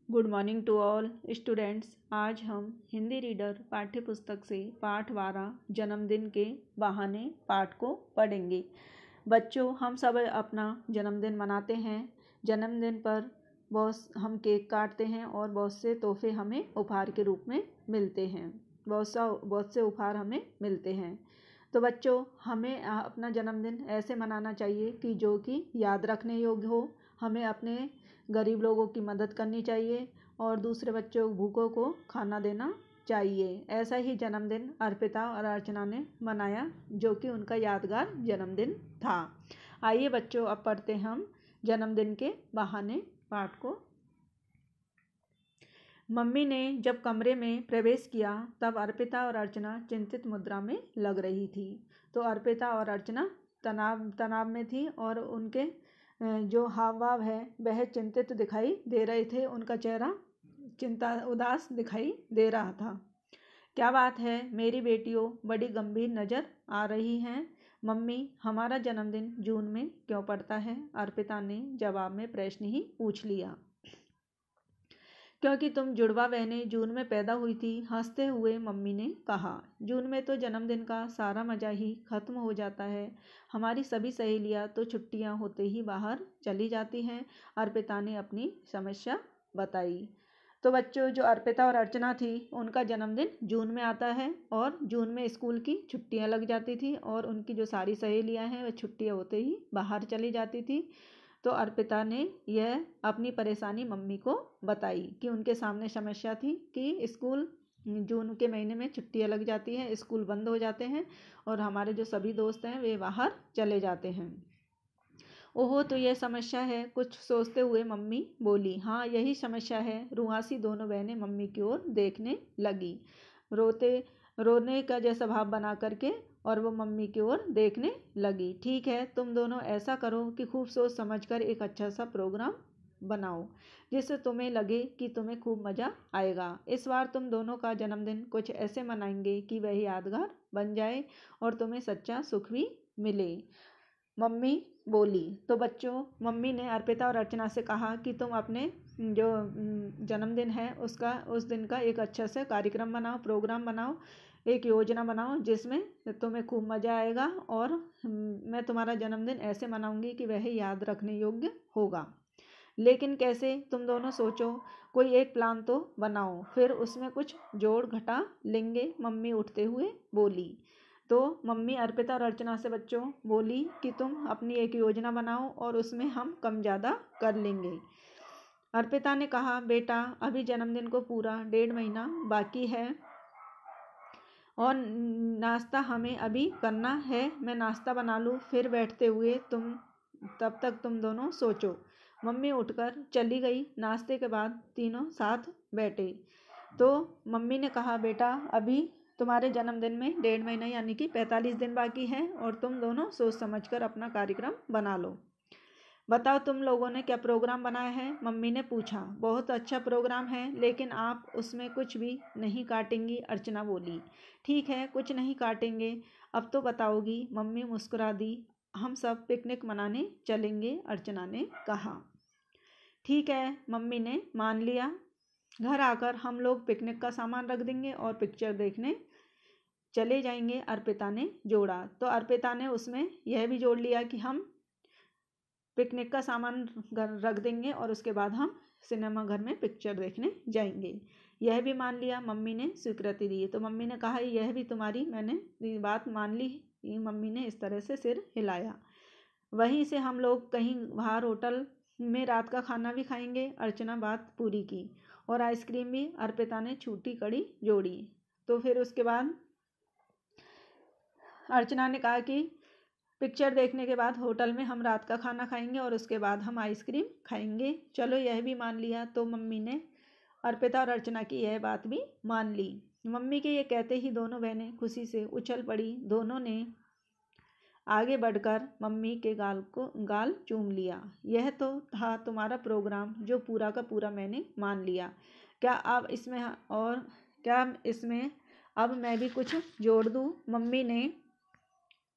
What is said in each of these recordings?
Good morning to all students. आज हम Hindi reader पाठ्य पुस्तक से पाठ 12 जन्मदिन के बहाने पाठ को पढ़ेंगे। बच्चों, हम सब अपना जन्मदिन मनाते हैं। जन्मदिन पर हम केक काटते हैं और बहुत से तोहफे हमें उपहार के रूप में मिलते हैं। बहुत से उपहार हमें मिलते हैं। तो बच्चों, हमें अपना जन्मदिन ऐसे मनाना चाहिए कि जो कि याद रखने योग्य हो। हमें अपने गरीब लोगों की मदद करनी चाहिए और दूसरे बच्चों भूखों को खाना देना चाहिए। ऐसा ही जन्मदिन अर्पिता और अर्चना ने मनाया, जो कि उनका यादगार जन्मदिन था। आइए बच्चों, अब पढ़ते हम जन्मदिन के बहाने पाठ को। मम्मी ने जब कमरे में प्रवेश किया तब अर्पिता और अर्चना चिंतित मुद्रा में लग रही थी। तो अर्पिता और अर्चना तनाव में थी और उनके जो हाव भाव है वह चिंतित दिखाई दे रहे थे। उनका चेहरा उदास दिखाई दे रहा था। क्या बात है मेरी बेटियों, बड़ी गंभीर नज़र आ रही हैं। मम्मी, हमारा जन्मदिन जून में क्यों पड़ता है? अर्पिता ने जवाब में प्रश्न ही पूछ लिया। क्योंकि तुम जुड़वा बहनें जून में पैदा हुई थी, हंसते हुए मम्मी ने कहा। जून में तो जन्मदिन का सारा मज़ा ही खत्म हो जाता है। हमारी सभी सहेलियां तो छुट्टियां होते ही बाहर चली जाती हैं। अर्पिता ने अपनी समस्या बताई। तो बच्चों, जो अर्पिता और अर्चना थी उनका जन्मदिन जून में आता है और जून में स्कूल की छुट्टियां लग जाती थी और उनकी जो सारी सहेलियां हैं वह छुट्टियां होते ही बाहर चली जाती थी। तो अर्पिता ने यह अपनी परेशानी मम्मी को बताई कि उनके सामने समस्या थी कि स्कूल जून के महीने में छुट्टियां लग जाती हैं, स्कूल बंद हो जाते हैं और हमारे जो सभी दोस्त हैं वे बाहर चले जाते हैं। ओहो, तो यह समस्या है, कुछ सोचते हुए मम्मी बोली। हाँ, यही समस्या है। रुआसी दोनों बहनें मम्मी की ओर देखने लगी, रोने का जैसा भाव बना करके, और वो मम्मी की ओर देखने लगी। ठीक है, तुम दोनों ऐसा करो कि खूब सोच समझकर एक अच्छा सा प्रोग्राम बनाओ जिससे तुम्हें लगे कि तुम्हें खूब मज़ा आएगा। इस बार तुम दोनों का जन्मदिन कुछ ऐसे मनाएंगे कि वह यादगार बन जाए और तुम्हें सच्चा सुख भी मिले, मम्मी बोली। तो बच्चों, मम्मी ने अर्पिता और अर्चना से कहा कि तुम अपने जो जन्मदिन है उस दिन का एक अच्छा सा कार्यक्रम बनाओ, प्रोग्राम बनाओ, एक योजना बनाओ जिसमें तुम्हें खूब मज़ा आएगा और मैं तुम्हारा जन्मदिन ऐसे मनाऊंगी कि वह याद रखने योग्य होगा। लेकिन कैसे? तुम दोनों सोचो, कोई एक प्लान तो बनाओ, फिर उसमें कुछ जोड़ घटा लेंगे, मम्मी उठते हुए बोली। तो मम्मी अर्पिता और अर्चना से बच्चों बोली कि तुम अपनी एक योजना बनाओ और उसमें हम कम ज़्यादा कर लेंगे। अर्पिता ने कहा, बेटा अभी जन्मदिन को पूरा 1.5 महीना बाकी है और नाश्ता हमें अभी करना है। मैं नाश्ता बना लूँ फिर बैठते हुए तब तक तुम दोनों सोचो। मम्मी उठकर चली गई। नाश्ते के बाद तीनों साथ बैठे। तो मम्मी ने कहा, बेटा अभी तुम्हारे जन्मदिन में 1.5 महीना यानी कि 45 दिन बाकी हैं और तुम दोनों सोच समझकर अपना कार्यक्रम बना लो। बताओ तुम लोगों ने क्या प्रोग्राम बनाया है? मम्मी ने पूछा। बहुत अच्छा प्रोग्राम है, लेकिन आप उसमें कुछ भी नहीं काटेंगी, अर्चना बोली। ठीक है, कुछ नहीं काटेंगे, अब तो बताओगी, मम्मी मुस्कुरा दी। हम सब पिकनिक मनाने चलेंगे, अर्चना ने कहा। ठीक है, मम्मी ने मान लिया। घर आकर हम लोग पिकनिक का सामान रख देंगे और पिक्चर देखने चले जाएंगे, अर्पिता ने जोड़ा। तो अर्पिता ने उसमें यह भी जोड़ लिया कि हम पिकनिक का सामान रख देंगे और उसके बाद हम सिनेमा घर में पिक्चर देखने जाएंगे। यह भी मान लिया, मम्मी ने स्वीकृति दी। तो मम्मी ने कहा, यह भी तुम्हारी मैंने बात मान ली। मम्मी ने इस तरह से सिर हिलाया। वहीं से हम लोग कहीं बाहर होटल में रात का खाना भी खाएंगे, अर्चना बात पूरी की। और आइसक्रीम भी, अर्पिता ने छूटी कड़ी जोड़ी। तो फिर उसके बाद अर्चना ने कहा कि पिक्चर देखने के बाद होटल में हम रात का खाना खाएंगे और उसके बाद हम आइसक्रीम खाएंगे। चलो, यह भी मान लिया। तो मम्मी ने अर्पिता और अर्चना की यह बात भी मान ली। मम्मी के ये कहते ही दोनों बहनें खुशी से उछल पड़ी। दोनों ने आगे बढ़कर मम्मी के गाल चूम लिया। यह तो था तुम्हारा प्रोग्राम जो पूरा का पूरा मैंने मान लिया। क्या इसमें अब मैं भी कुछ जोड़ दूँ? मम्मी ने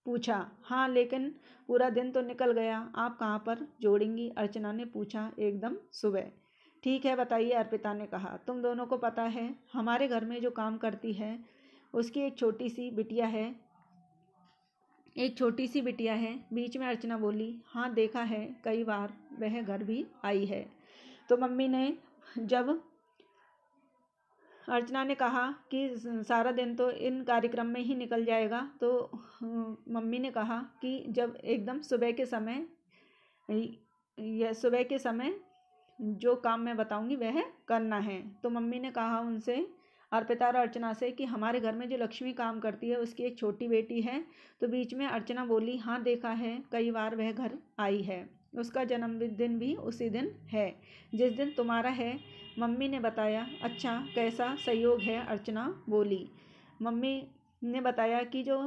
पूछा। हाँ, लेकिन पूरा दिन तो निकल गया, आप कहाँ पर जोड़ेंगी? अर्चना ने पूछा एकदम सुबह। ठीक है बताइए, अर्पिता ने कहा। तुम दोनों को पता है हमारे घर में जो काम करती है उसकी एक छोटी सी बिटिया है। बीच में अर्चना बोली, हाँ देखा है, कई बार वह घर भी आई है। तो मम्मी ने जब अर्चना ने कहा कि सारा दिन तो इन कार्यक्रम में ही निकल जाएगा, तो मम्मी ने कहा कि जब एकदम सुबह के समय जो काम मैं बताऊंगी वह करना है। तो मम्मी ने कहा उनसे, अर्पिता और अर्चना से, कि हमारे घर में जो लक्ष्मी काम करती है उसकी एक छोटी बेटी है। तो बीच में अर्चना बोली, हाँ देखा है, कई बार वह घर आई है। उसका जन्मदिन भी उसी दिन है जिस दिन तुम्हारा है। मम्मी ने बताया। अच्छा, कैसा संयोग है, अर्चना बोली। मम्मी ने बताया कि जो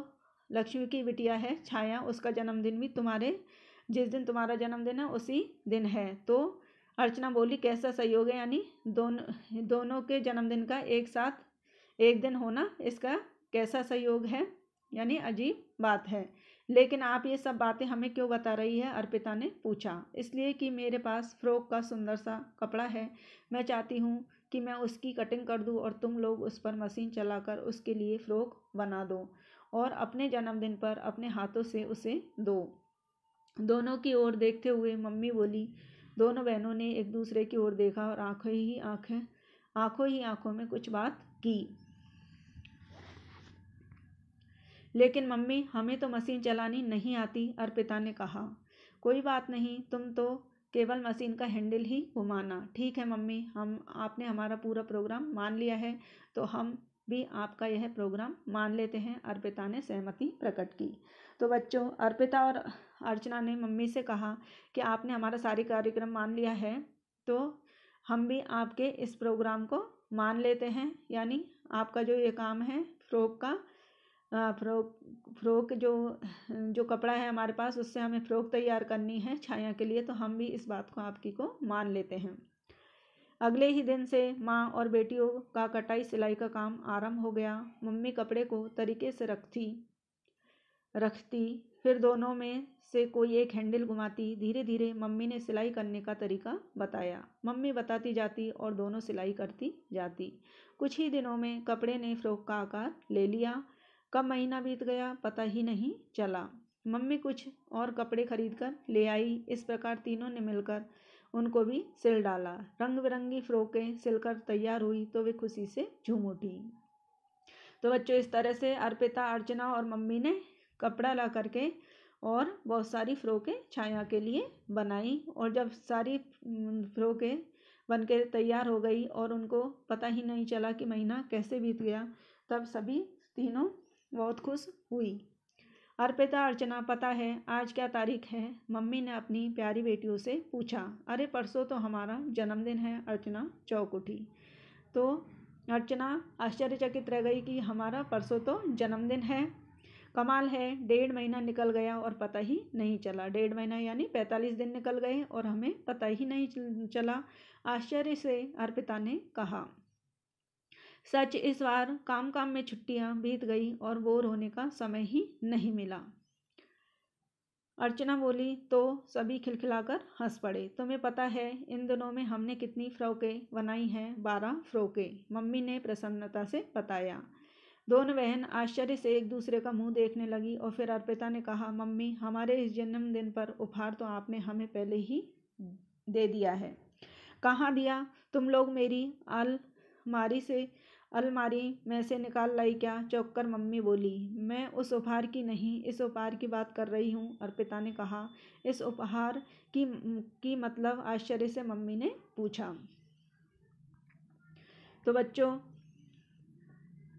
लक्ष्मी की बिटिया है छाया, उसका जन्मदिन भी जिस दिन तुम्हारा जन्मदिन है उसी दिन है। तो अर्चना बोली, कैसा संयोग है, यानी दोनों के जन्मदिन का एक साथ एक दिन होना, इसका कैसा संयोग है, यानी अजीब बात है। लेकिन आप ये सब बातें हमें क्यों बता रही है, अर्पिता ने पूछा। इसलिए कि मेरे पास फ्रॉक का सुंदर सा कपड़ा है। मैं चाहती हूँ कि मैं उसकी कटिंग कर दूँ और तुम लोग उस पर मशीन चलाकर उसके लिए फ्रॉक बना दो और अपने जन्मदिन पर अपने हाथों से उसे दो। दोनों की ओर देखते हुए मम्मी बोली। दोनों बहनों ने एक दूसरे की ओर देखा और आंखों ही आंखों में कुछ बात की। लेकिन मम्मी, हमें तो मशीन चलानी नहीं आती, अर्पिता ने कहा। कोई बात नहीं, तुम तो केवल मशीन का हैंडल ही घुमाना। ठीक है मम्मी, आपने हमारा पूरा प्रोग्राम मान लिया है तो हम भी आपका यह प्रोग्राम मान लेते हैं, अर्पिता ने सहमति प्रकट की। तो बच्चों, अर्पिता और अर्चना ने मम्मी से कहा कि आपने हमारा सारे कार्यक्रम मान लिया है तो हम भी आपके इस प्रोग्राम को मान लेते हैं, यानी आपका जो ये काम है फ्रॉक जो कपड़ा है हमारे पास, उससे हमें फ्रॉक तैयार करनी है छाया के लिए, तो हम भी इस बात को आपकी को मान लेते हैं। अगले ही दिन से माँ और बेटियों का कटाई सिलाई का काम आरंभ हो गया। मम्मी कपड़े को तरीके से रखती, फिर दोनों में से कोई एक हैंडल घुमाती। धीरे धीरे मम्मी ने सिलाई करने का तरीका बताया। मम्मी बताती जाती और दोनों सिलाई करती जाती। कुछ ही दिनों में कपड़े ने फ्रॉक का आकार ले लिया। कब महीना बीत गया पता ही नहीं चला। मम्मी कुछ और कपड़े खरीद कर ले आई। इस प्रकार तीनों ने मिलकर उनको भी सिल डाला। रंग बिरंगी फ्रॉकें सिलकर तैयार हुई तो वे खुशी से झूम उठी। तो बच्चों, इस तरह से अर्पिता, अर्चना और मम्मी ने कपड़ा ला करके और बहुत सारी फ्रॉकें छाया के लिए बनाई। और जब सारी फ्रॉकें बन के तैयार हो गई और उनको पता ही नहीं चला कि महीना कैसे बीत गया, तब सभी तीनों बहुत खुश हुई। अर्पिता, अर्चना, पता है आज क्या तारीख है? मम्मी ने अपनी प्यारी बेटियों से पूछा। अरे परसों तो हमारा जन्मदिन है, अर्चना चौंक उठी। तो अर्चना आश्चर्यचकित रह गई कि हमारा परसों तो जन्मदिन है। कमाल है, 1.5 महीना निकल गया और पता ही नहीं चला। 1.5 महीना यानी 45 दिन निकल गए और हमें पता ही नहीं चला, आश्चर्य से अर्पिता ने कहा। सच, इस बार काम में छुट्टियां बीत गई और बोर होने का समय ही नहीं मिला, अर्चना बोली। तो सभी खिलखिलाकर हंस पड़े। तुम्हें पता है इन दिनों में हमने कितनी फ्रॉकें बनाई हैं? 12 फ्रॉकें, मम्मी ने प्रसन्नता से बताया। दोनों बहन आश्चर्य से एक दूसरे का मुंह देखने लगी और फिर अर्पिता ने कहा, मम्मी, हमारे इस जन्मदिन पर उपहार तो आपने हमें पहले ही दे दिया है। कहाँ दिया? तुम लोग मेरी अलमारी में से निकाल लाई क्या? चौंक कर मम्मी बोली। मैं उस उपहार की नहीं, इस उपहार की बात कर रही हूँ, अर्पिता ने कहा। इस उपहार की मतलब? आश्चर्य से मम्मी ने पूछा। तो बच्चों,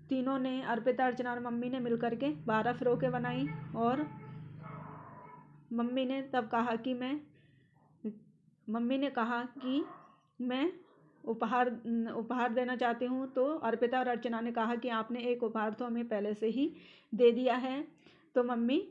तीनों ने, अर्पिता, अर्चना और मम्मी ने मिलकर के 12 फ्रॉकें बनाई और मम्मी ने कहा कि मैं उपहार देना चाहती हूँ। तो अर्पिता और अर्चना ने कहा कि आपने एक उपहार तो हमें पहले से ही दे दिया है। तो मम्मी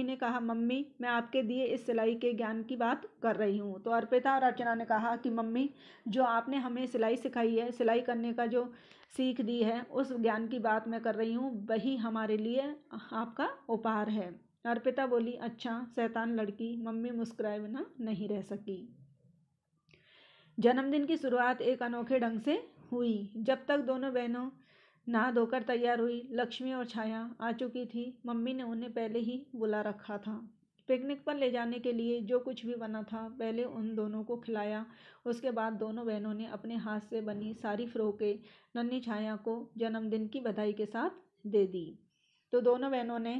ने कहा, मम्मी, मैं आपके दिए इस सिलाई के ज्ञान की बात कर रही हूँ। तो अर्पिता और अर्चना ने कहा कि मम्मी, जो आपने हमें सिलाई सिखाई है, सिलाई करने का जो सीख दी है, उस ज्ञान की बात मैं कर रही हूँ, वही हमारे लिए आपका उपहार है। अर्पिता बोली, अच्छा शैतान लड़की। मम्मी मुस्कुराए बिना नहीं रह सकी। जन्मदिन की शुरुआत एक अनोखे ढंग से हुई। जब तक दोनों बहनों नहा धोकर तैयार हुई, लक्ष्मी और छाया आ चुकी थी। मम्मी ने उन्हें पहले ही बुला रखा था। पिकनिक पर ले जाने के लिए जो कुछ भी बना था पहले उन दोनों को खिलाया। उसके बाद दोनों बहनों ने अपने हाथ से बनी सारी फ्रॉकें नन्ही छाया को जन्मदिन की बधाई के साथ दे दी। तो दोनों बहनों ने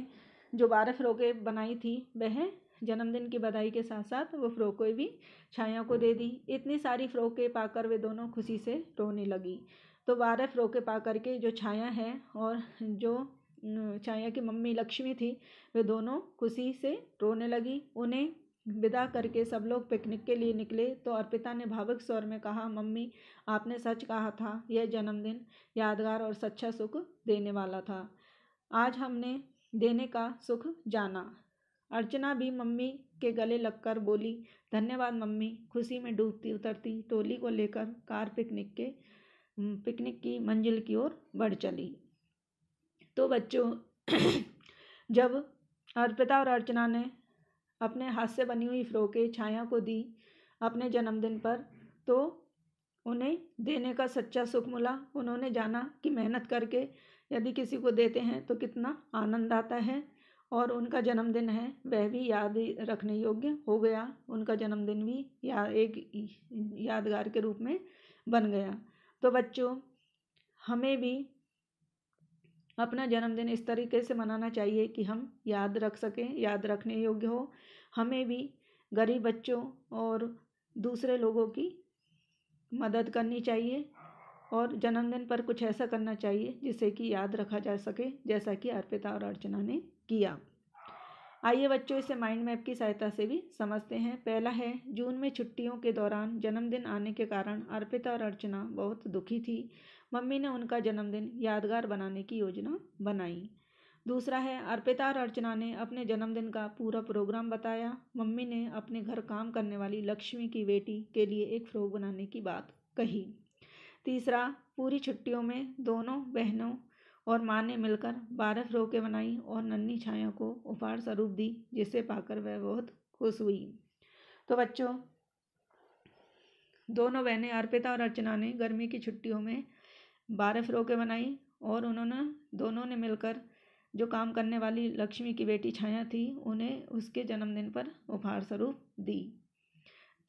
जो 12 फ्रॉकें बनाई थी वह जन्मदिन की बधाई के साथ साथ वो फ्रॉकें भी छाया को दे दी। इतनी सारी फ्रॉकें पाकर वे दोनों खुशी से रोने लगी। तो 12 फ्रॉकें पा करके जो छाया है और जो छाया की मम्मी लक्ष्मी थी वे दोनों खुशी से रोने लगी। उन्हें विदा करके सब लोग पिकनिक के लिए निकले तो अर्पिता ने भावुक स्वर में कहा, मम्मी आपने सच कहा था, यह जन्मदिन यादगार और सच्चा सुख देने वाला था। आज हमने देने का सुख जाना। अर्चना भी मम्मी के गले लगकर बोली, धन्यवाद मम्मी। खुशी में डूबती उतरती टोली को लेकर कार पिकनिक की मंजिल की ओर बढ़ चली। तो बच्चों जब अर्पिता और अर्चना ने अपने हाथ से बनी हुई फ्रॉकें छाया को दी अपने जन्मदिन पर, तो उन्हें देने का सच्चा सुख मिला। उन्होंने जाना कि मेहनत करके यदि किसी को देते हैं तो कितना आनंद आता है, और उनका जन्मदिन है वह भी याद रखने योग्य हो गया। उनका जन्मदिन भी एक यादगार के रूप में बन गया। तो बच्चों हमें भी अपना जन्मदिन इस तरीके से मनाना चाहिए कि हम याद रख सकें, याद रखने योग्य हो। हमें भी गरीब बच्चों और दूसरे लोगों की मदद करनी चाहिए और जन्मदिन पर कुछ ऐसा करना चाहिए जिससे कि याद रखा जा सके, जैसा कि अर्पिता और अर्चना ने किया। आइए बच्चों इसे माइंड मैप की सहायता से भी समझते हैं। पहला है, जून में छुट्टियों के दौरान जन्मदिन आने के कारण अर्पिता और अर्चना बहुत दुखी थी। मम्मी ने उनका जन्मदिन यादगार बनाने की योजना बनाई। दूसरा है, अर्पिता और अर्चना ने अपने जन्मदिन का पूरा प्रोग्राम बताया। मम्मी ने अपने घर काम करने वाली लक्ष्मी की बेटी के लिए एक फ्रॉक बनाने की बात कही। तीसरा, पूरी छुट्टियों में दोनों बहनों और माँ ने मिलकर 12 फ्रॉकें बनाई और नन्ही छाया को उपहार स्वरूप दी, जिसे पाकर वह बहुत खुश हुई। तो बच्चों दोनों बहनें अर्पिता और अर्चना ने गर्मी की छुट्टियों में 12 फ्रॉकें बनाई और दोनों ने मिलकर जो काम करने वाली लक्ष्मी की बेटी छाया थी उन्हें उसके जन्मदिन पर उपहार स्वरूप दी।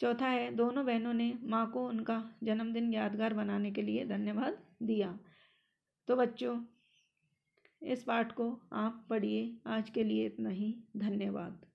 चौथा है, दोनों बहनों ने माँ को उनका जन्मदिन यादगार बनाने के लिए धन्यवाद दिया। तो बच्चों इस पाठ को आप पढ़िए। आज के लिए इतना ही। धन्यवाद।